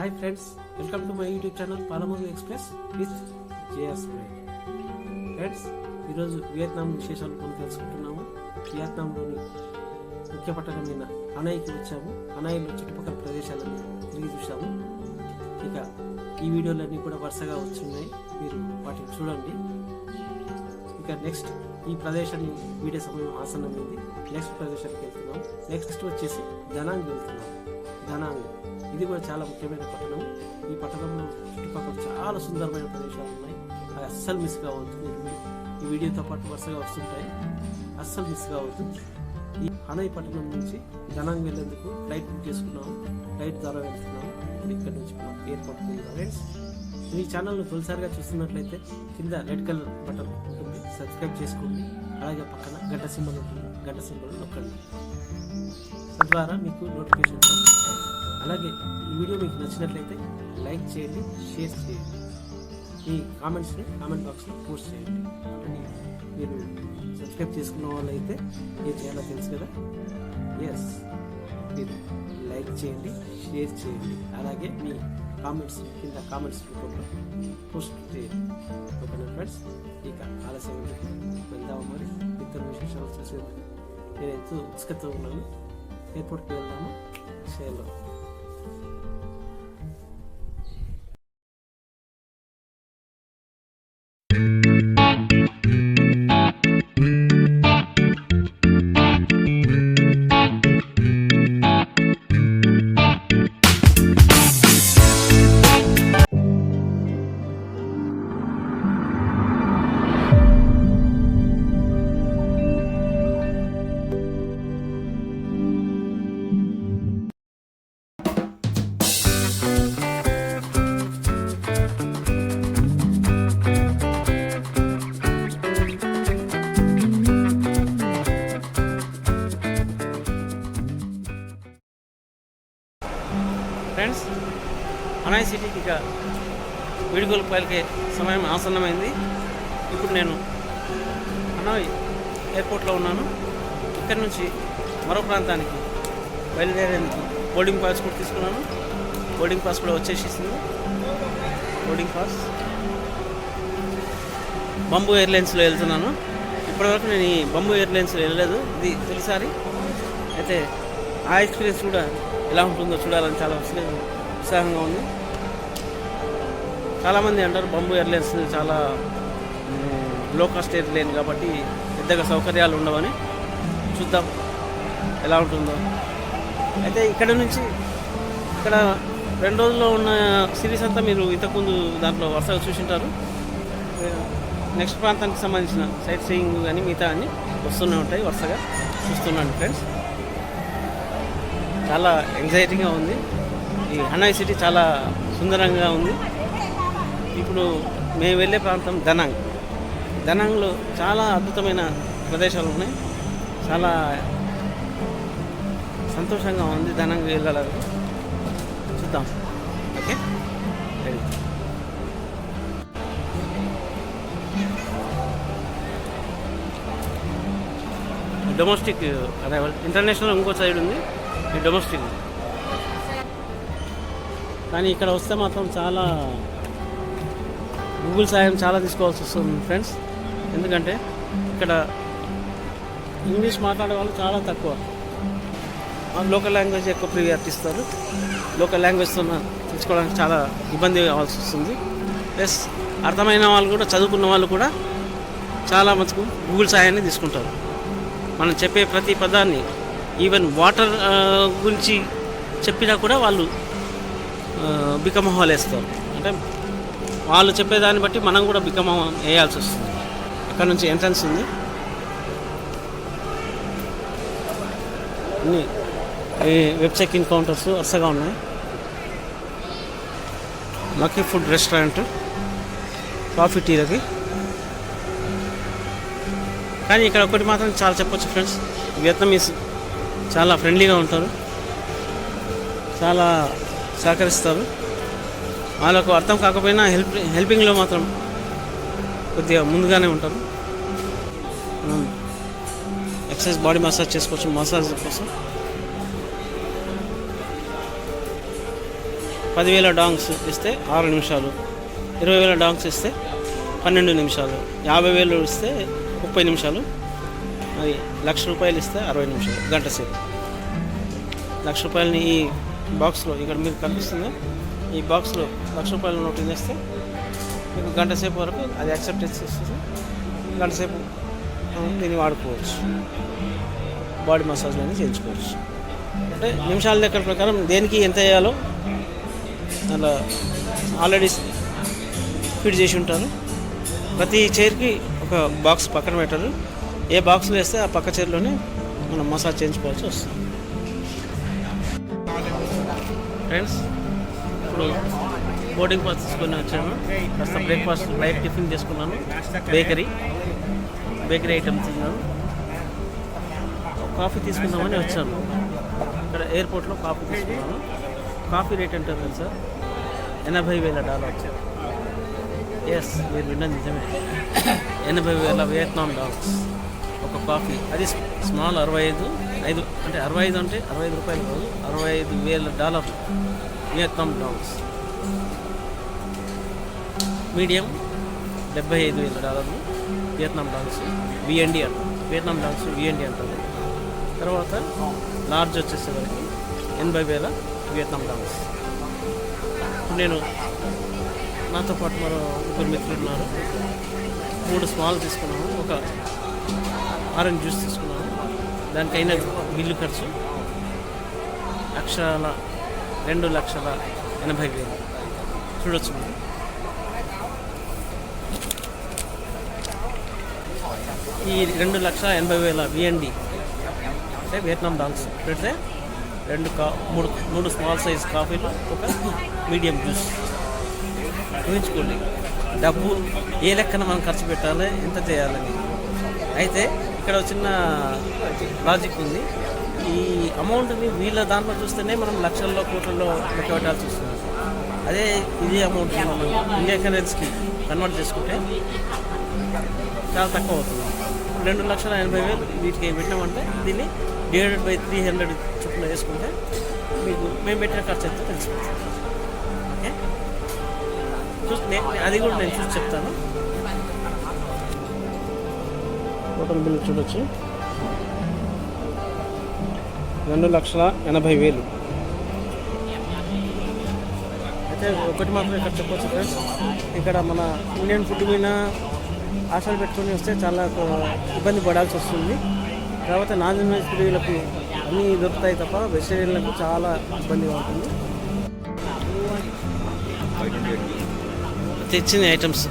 Hi friends, welcome to my YouTube channel Palamuru express with JS. Friends, ఈరోజు Vietnam విశేషాలు కొన్ని తెలుసుకుంటున్నాము. వియత్నాంలోని ముఖ్య పట్టణమైన హనాయికి వచ్చాము. హనాయిలో చుట్టుపక్కల ప్రదేశాలను తిరిగి చూసాము. ఇక ఈ వీడియోలన్నీ కూడా వరుసగా వచ్చున్నాయి, మీరు వాటిని చూడండి. ఇక నెక్స్ట్ ఈ ప్రదేశాన్ని వీడియో సమయం ఆసన్నమైంది. నెక్స్ట్ ప్రదేశానికి వెళ్తున్నాం. నెక్స్ట్ వచ్చేసి దనాంగ్ వెళ్తున్నాం. దనాంగ్ ఇది కూడా చాలా ముఖ్యమైన పట్టణం. ఈ పట్టణంలో చుట్టుపక్కల చాలా సుందరమైన ప్రదేశాలు ఉన్నాయి. అది అస్సలు మిస్ కావద్దు. ఈ వీడియోతో పాటు వరుసగా వస్తుంటాయి, అస్సలు మిస్ కావద్దు. ఈ హనాయ్ పట్టణం నుంచి దనాంగ్ వెళ్ళేందుకు ఫ్లైట్ బుక్ చేసుకున్నాము. ఫ్లైట్ ద్వారా వెళ్తున్నాము. ఇప్పుడు ఇక్కడ నుంచి మనం ఎయిర్పోర్ట్ వెళ్తాం. ఫ్రెండ్స్, మీ ఛానల్ను తొలిసారిగా చూస్తున్నట్లయితే కింద రెడ్ కలర్ బటన్ ఉంటుంది, సబ్స్క్రైబ్ చేసుకోండి. అలాగే పక్కన గంట సింబల్ ఉంటుంది, గంట సింబల్ నొక్కండి. తద్వారా మీకు నోటిఫికేషన్ వస్తుంది. అలాగే ఈ వీడియో మీకు నచ్చినట్లయితే లైక్ చేయండి, షేర్ చేయండి. మీ కామెంట్స్ని కామెంట్ బాక్స్లో పోస్ట్ చేయండి. ఆల్రెడీ మీరు సబ్స్క్రైబ్ చేసుకున్న వాళ్ళు అయితే ఏం చేయాలో తెలుసు కదా. ఎస్, మీరు లైక్ చేయండి, షేర్ చేయండి. అలాగే మీ కామెంట్స్ కింద కామెంట్స్ రూపంలో పోస్ట్ చేయండి. ఓకేనా ఫ్రెండ్స్, ఇక ఆలస్యం వెళ్దాము. మరి ఇతర విశేషాలు చూసేందుకు నేను ఎంతో ఉత్సుకతో ఉన్నాను. ఎయిర్పోర్ట్కి వెళ్దాము. షేర్లో ఫ్రెండ్స్, హనాయ్ సిటీకి ఇక వీడుకోలు పలికే సమయం ఆసన్నమైంది. ఇప్పుడు నేను హనాయ్ ఎయిర్పోర్ట్లో ఉన్నాను. ఇక్కడ నుంచి మరో ప్రాంతానికి బయలుదేరేందుకు బోర్డింగ్ పాస్ కూడా తీసుకున్నాను. బోర్డింగ్ పాస్ కూడా వచ్చేసింది. బోర్డింగ్ పాస్ బంబూ ఎయిర్లైన్స్లో వెళ్తున్నాను. ఇప్పటివరకు నేను ఈ బంబూ ఎయిర్లైన్స్లో వెళ్ళలేదు, ఇది తొలిసారి. అయితే ఆ ఎక్స్పీరియన్స్ కూడా ఎలా ఉంటుందో చూడాలని చాలా ఉత్సాహంగా ఉంది. చాలామంది అంటారు బంబూ ఎయిర్లైన్స్ చాలా లో కాస్ట్ ఎయిర్లైన్ కాబట్టి పెద్దగా సౌకర్యాలు ఉండవని. చూద్దాం ఎలా ఉంటుందో. అయితే ఇక్కడ నుంచి ఇక్కడ 2 రోజుల్లో ఉన్న సిరీస్ అంతా మీరు ఇంతకుముందు దాంట్లో వరుసగా చూసింటారు. నెక్స్ట్ ప్రాంతానికి సంబంధించిన సైట్ సీయింగ్ కానీ మిగతా అన్నీ వస్తూనే ఉంటాయి. వరుసగా చూస్తున్నాను ఫ్రెండ్స్. చాలా ఎంగ్జైటీగా ఉంది. ఈ హనాయ్ సిటీ చాలా సుందరంగా ఉంది. ఇప్పుడు మేము వెళ్ళే ప్రాంతం దనాంగ్. దనాంగ్లో చాలా అద్భుతమైన ప్రదేశాలు ఉన్నాయి. చాలా సంతోషంగా ఉంది దనాంగ్ వెళ్ళాలని. చూద్దాం. Okay, domestic arrival. ఇంటర్నేషనల్ ఇంకో సైడ్ ఉంది, ఈ డొమెస్టిక్. కానీ ఇక్కడ వస్తే మాత్రం చాలా గూగుల్ సాయం చాలా తీసుకోవాల్సి వస్తుంది ఫ్రెండ్స్. ఎందుకంటే ఇక్కడ ఇంగ్లీష్ మాట్లాడే వాళ్ళు చాలా తక్కువ. లోకల్ లాంగ్వేజ్ ఎక్కువ ప్రియారిటీ ఇస్తారు. లోకల్ లాంగ్వేజ్తో తెచ్చుకోవడానికి చాలా ఇబ్బంది కావాల్సి వస్తుంది. ప్లస్ అర్థమైన వాళ్ళు కూడా, చదువుకున్న వాళ్ళు కూడా చాలా మటుకు గూగుల్ సాయాన్ని తీసుకుంటారు. మనం చెప్పే ప్రతి పదాన్ని, ఈవెన్ వాటర్ గురించి చెప్పినా కూడా వాళ్ళు బికమహాలు వేస్తారు. అంటే వాళ్ళు చెప్పేదాన్ని బట్టి మనం కూడా బికమహ వేయాల్సి వస్తుంది. అక్కడ నుంచి ఎంట్రన్స్ ఉంది. అన్ని వెబ్ చెక్ ఇన్ కౌంటర్స్ వరుసగా ఉన్నాయి. లక్కీ ఫుడ్ రెస్టారెంట్, కాఫీ టీలకి. కానీ ఇక్కడ ఒకటి మాత్రం చాలా చెప్పొచ్చు ఫ్రెండ్స్, వియత్నమీస్ చాలా ఫ్రెండ్లీగా ఉంటారు, చాలా సహకరిస్తారు. వాళ్ళకు అర్థం కాకపోయినా హెల్పింగ్లో మాత్రం కొద్దిగా ముందుగానే ఉంటారు. ఎక్సర్సైజ్, బాడీ మసాజ్ చేసుకోవచ్చు. మసాజ్ కోసం 10,000 డాంగ్స్ ఇస్తే 6 నిమిషాలు, 20,000 డాంగ్స్ ఇస్తే 12 నిమిషాలు, 50,000 ఇస్తే 30 నిమిషాలు, మరి ₹1,00,000 ఇస్తే 60 నిమిషాలు, గంట సేపు. ₹1,00,000 ఈ బాక్స్లో ఇక్కడ మీకు కనిపిస్తుంది, ఈ బాక్స్లో ₹1,00,000 నోట్ వేస్తే మీకు గంట సేపు వరకు అది యాక్సెప్ట్ చేసేస్తుంది. గంట సేపు దీన్ని వాడుకోవచ్చు, బాడీ మసాజ్ అనేది చేయించుకోవచ్చు. అంటే నిమిషాల లెక్కల ప్రకారం దేనికి ఎంత వేయాలో అలా ఆల్రెడీ ఫిట్ చేసి ఉంటారు. ప్రతి చైర్కి ఒక బాక్స్ పక్కన పెట్టారు. ఏ బాక్స్లో వేస్తే ఆ పక్క చైర్లోనే మనం మసాజ్ చేయించుకోవాల్సి వస్తుంది. ఫ్రెండ్స్, ఇప్పుడు బోర్డింగ్ పాస్ తీసుకొని వచ్చాను. కాస్త బ్రేక్ఫాస్ట్ లైట్ టిఫిన్ చేసుకున్నాను. బేకరీ ఐటమ్ తిన్నాను. కాఫీ తీసుకుందామని వచ్చాను. ఇక్కడ ఎయిర్పోర్ట్లో కాఫీ తీసుకున్నాను. కాఫీ రేట్ ఎంత తెలుసా? $80,000. ఎస్, మీరు విన్నది నిజమే. 80,000 వియత్నాం డాలర్స్ ఒక కాఫీ. అది స్మాల్ 65 అంటే 65 అంటే ₹65 కాదు, $65,000 Vietnam dollars. Medium $75,000 Vietnam dollars, VND అంటారు. వియత్నాం డాలర్స్ విఎన్డి అంటారు. తర్వాత లార్జ్ వచ్చేసరికి 80,000 వియత్నాం డాలర్స్. నేను నాతో పాటు మరో 2 మిత్రులు ఉన్నారు. 3 స్మాల్ తీసుకున్నాము, ఒక ఆరెంజ్ జ్యూస్ తీసుకున్నాము. దానికైనా బిల్లు ఖర్చు $2,80,000 చూడొచ్చు. ఈ $2,80,000 విఎన్డి అంటే వియత్నాం డాలర్స్ పెడితే 3 స్మాల్ సైజ్ కాఫీలు, ఒక మీడియం జ్యూస్. ఊహించుకోండి, డబ్బు ఏ లెక్కన మనం ఖర్చు పెట్టాలి, ఎంత చేయాలని. అయితే ఇక్కడ చిన్న లాజిక్ ఉంది. ఈ అమౌంట్ని వీళ్ళ దాంట్లో చూస్తేనే మనం లక్షల్లో కోట్లలో లెక్క పెట్టాల్సి వస్తుంది. అదే ఇదే అమౌంట్ మనం ఇండియా కరెన్సీకి కన్వర్ట్ చేసుకుంటే చాలా తక్కువ అవుతుంది. 2,80,000 వీటికి పెట్టినామంటే దీన్ని /300 చొప్పున వేసుకుంటే మీకు మేము పెట్టిన ఖర్చు అయితే తెలిసిపోతుంది. ఓకే, అది కూడా నేను చూసి చెప్తాను. టోటల్ బిల్ చూడొచ్చు, $2,80,000. అయితే ఒకటి మాత్రం ఇక్కడ చెప్పవచ్చు ఫ్రెండ్స్, ఇక్కడ మన ఇండియన్ ఫుడ్ మీద ఆశలు పెట్టుకొని వస్తే చాలా ఇబ్బంది పడాల్సి వస్తుంది. తర్వాత నాన్ వెజ్ ప్రియులకు అన్నీ దొరుకుతాయి తప్ప వెజిటేరియన్లకు చాలా ఇబ్బందిగా ఉంటుంది. తెచ్చిన ఐటమ్స్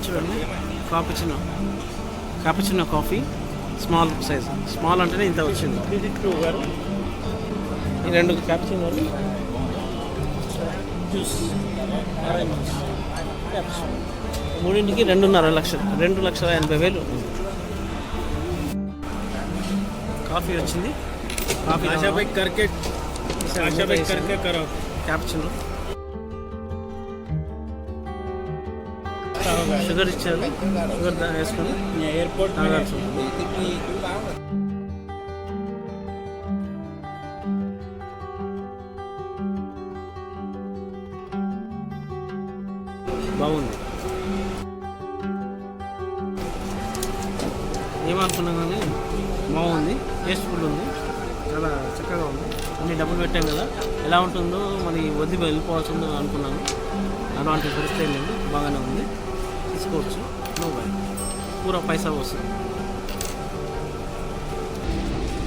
చూడండి. Cappuccino coffee small size, small అంటేనే ఇంత వచ్చింది. ఈ 2 క్యాపుచినోలు, జ్యూస్, ఆరెంజ్ జ్యూస్, క్యాపుచినో, 3కి $2,80,000 కాఫీ వచ్చింది. కాఫీ క్యాపుచినో, షుగర్ ఇచ్చారు. షుగర్ వేసుకొని ఎయిర్పోర్ట్ తాగాల్సి ఉంటుంది. బాగుంది. ఏమనుకున్నాం కానీ బాగుంది, టేస్ట్ఫుల్ ఉంది, చాలా చక్కగా ఉంది. అన్ని డబ్బులు పెట్టాం కదా, ఎలా ఉంటుందో మరి వద్ది వెళ్ళిపోవాల్సిందో అనుకున్నాను. అలాంటి పరిస్థితి లేదు, బాగానే ఉంది, తీసుకోవచ్చు. పూరా పైసా వస్తుంది.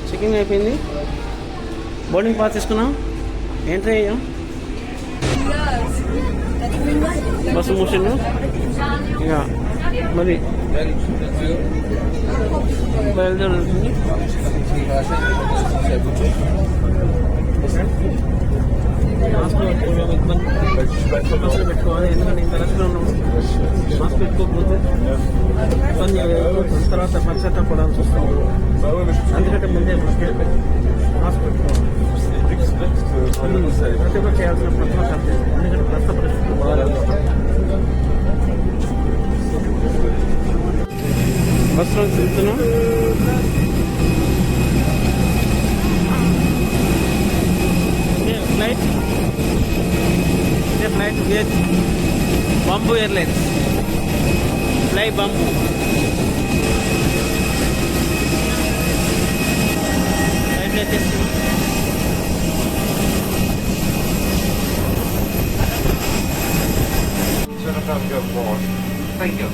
చెకింగ్ అయిపోయింది, బోర్డింగ్ పాస్ తీసుకున్నాం, ఎంట్రీ అయ్యాం. బస్సు మూసిండు. ఇక మరి బయలుదేరుతుంది. మాస్క్ పెట్టుకోవాలి, ఎందుకంటే ఇంత రష్గా ఉన్నాము. మాస్క్ పెట్టుకోకపోతే ఇబ్బంది, తర్వాత పశ్చాత్తాపడాల్సి వస్తుంది. అందుకంటే ముందే మాస్క్ పెట్టుకోవాలి. ప్రతి ఒక్కరు చేయాల్సిన ప్రశ్న కర్తవ్యం, ఎందుకంటే ప్రస్తుత పరిస్థితులు బస్సులో తిరుగుతున్నాం. Flight flight with Bamboo Airlines. Fly Bamboo. Flight latest. Thank you.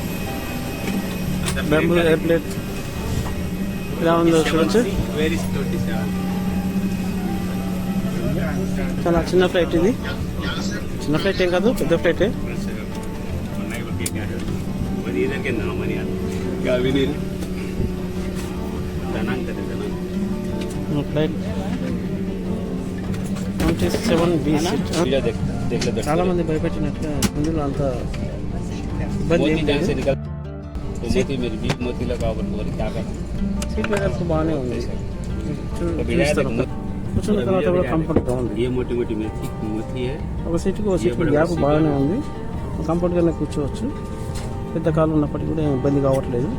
Bamboo airplane. ఇలా ఉందో చూడొచ్చు. చాలా చిన్న ఫ్లైట్ ఇది. చిన్న ఫ్లైట్ ఏం కాదు, పెద్ద ఫ్లైటే. Flight 27B seat. చాలా మంది భయపెట్టినట్టుగా ఇందులో అంత ఇబ్బంది ఏం లేదు. సీట్ వెడల్పు బాగానే ఉంది. కూర్చున్న తర్వాత కూడా కంఫర్ట్గా ఉంది. ఒక సీటుకి ఒక సీట్కి గ్యాప్ బాగానే ఉంది. కంఫర్ట్గానే కూర్చోవచ్చు. పెద్ద కాలు ఉన్నప్పటికీ కూడా ఏం ఇబ్బంది కావట్లేదు.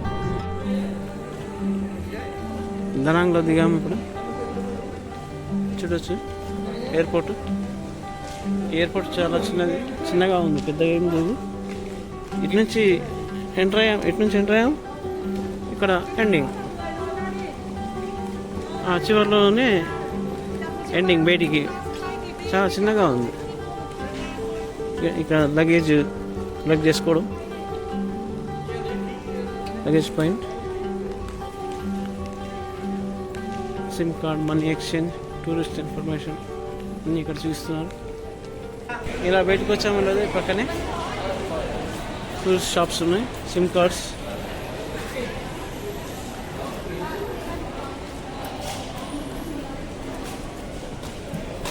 దనాంగ్లో దిగాము ఇప్పుడు. చూడొచ్చు ఎయిర్పోర్ట్. ఎయిర్పోర్ట్ చాలా చిన్నగా ఉంది, పెద్దగా ఏం లేదు. ఇటు నుంచి ఎంటర్ అయ్యాం. ఇక్కడ ఎండింగ్, చివరిలోనే ఎండింగ్. బయటికి చాలా చిన్నగా ఉంది. ఇక్కడ లగేజ్ చేసుకోవడం, luggage point, SIM card, money exchange, tourist information అన్నీ ఇక్కడ చూస్తున్నారు. ఇలా బయటకు వచ్చాము లేదు, పక్కనే టూరిస్ట్ షాప్స్ ఉన్నాయి, సిమ్ కార్డ్స్.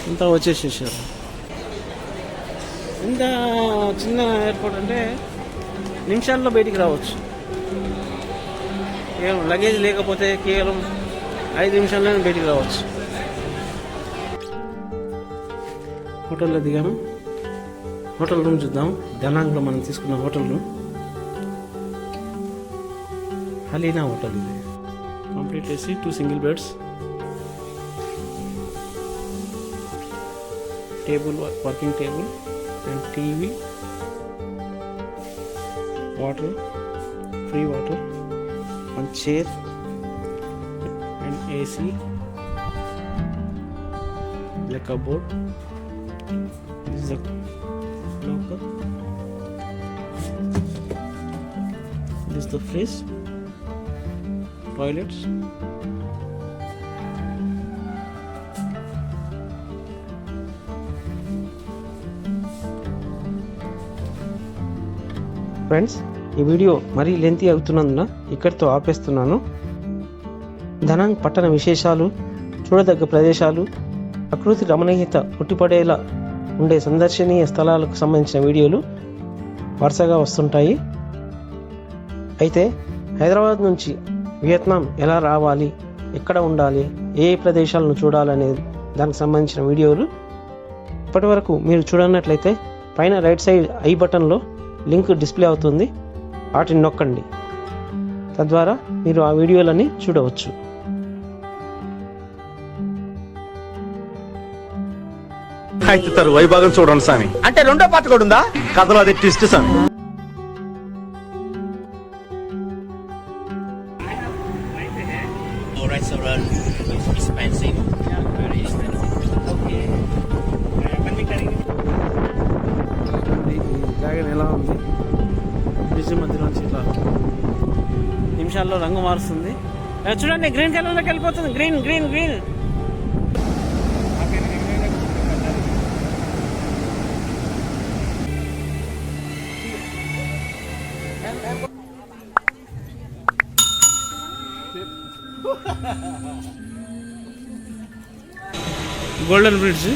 అంతా వచ్చేసేసారు. ఇంత చిన్న ఎయిర్పోర్ట్ అంటే నిమిషాల్లో బయటికి రావచ్చు. కేవలం లగేజ్ లేకపోతే కేవలం 5 నిమిషాల్లోనే బయటికి రావచ్చు. హోటల్లో దిగాము. హోటల్ రూమ్ చూద్దాం. దనాంగ్లో మనం తీసుకున్న హోటల్ రూమ్ హలీనా హోటల్. ఇది complete AC, 2 single beds, table, working table and TV, water, free water, one chair and AC, the cupboard. This is the locker. This is the fridge, toilets. Friends, ఈ video మరీ lengthy అవుతున్నందున ఇక్కడితో ఆపేస్తున్నాను. దనాంగ్ పట్టణ విశేషాలు, చూడదగ్గ ప్రదేశాలు, ప్రకృతి రమణీయత పుట్టిపడేలా ఉండే సందర్శనీయ స్థలాలకు సంబంధించిన వీడియోలు వరుసగా వస్తుంటాయి. అయితే హైదరాబాద్ నుంచి వియత్నాం ఎలా రావాలి, ఎక్కడ ఉండాలి, ఏ ప్రదేశాలను చూడాలనే దానికి సంబంధించిన వీడియోలు ఇప్పటి వరకు మీరు చూడనట్లయితే పైన రైట్ సైడ్ ఐ బటన్లో లింక్ డిస్ప్లే అవుతుంది. వాటిని నొక్కండి. తద్వారా మీరు ఆ వీడియోలని చూడవచ్చు. అయితే వైభాగం చూడండి స్వామి. అంటే రెండో పాట కూడా ఉందా? కథలో అది ట్విస్ట్ స్వామి. డ్రాగన్ ఎలా ఉంది? బ్రిడ్జ్ మధ్యలోంచి ఇట్లా నిమిషాల్లో రంగు మారుస్తుంది. చూడండి, గ్రీన్ కలర్లోకి వెళ్ళిపోతుంది. Green green green. Golden bridge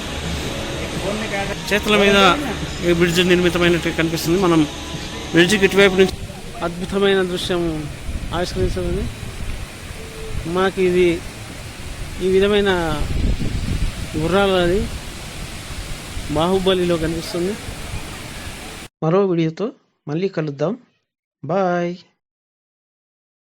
చేతుల మీద ఈ బ్రిడ్జ్ నిర్మితమైనట్టు కనిపిస్తుంది. మనం బ్రిడ్జికి ఇటువైపు నుంచి అద్భుతమైన దృశ్యం ఆవిష్కరించబడింది. మాకు ఇది ఈ విధమైన గుర్రాలది బాహుబలిలో కనిపిస్తుంది. మరో వీడియోతో మళ్ళీ కలుద్దాం. బాయ్.